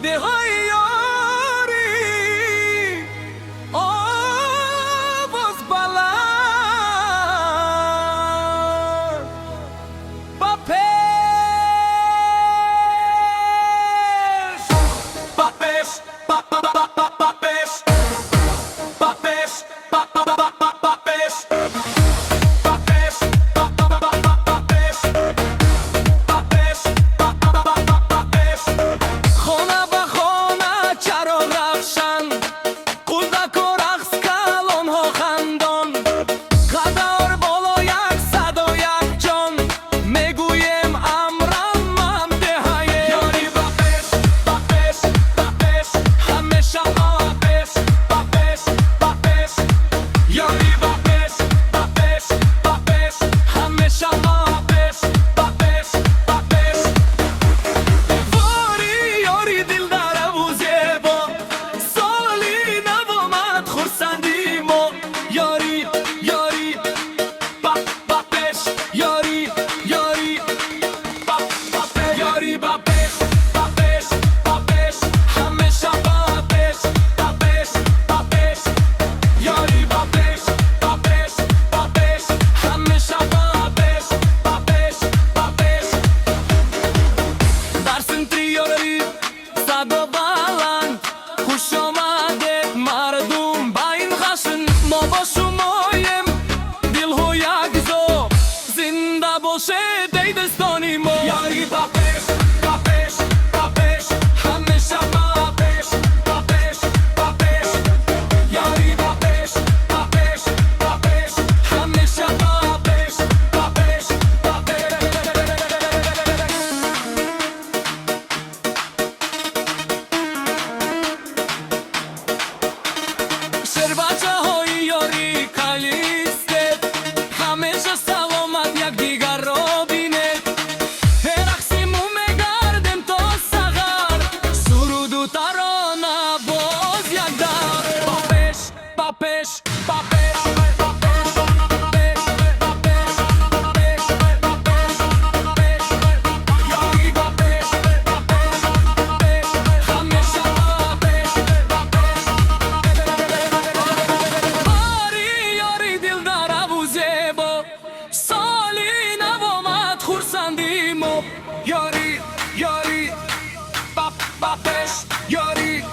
دهای یاری آواز بلند با پیش با پیش با پیش با پیش با پیش یاری با پیش با پیش با پیش همیشه با پیش با پیش با پیش یاری با پیش با پیش با پیش همیشه با پیش با پیش با پیش شربچه های یاری کالیستت همیشه سلامت یک دیگر رو یاری یاری با پیش یاری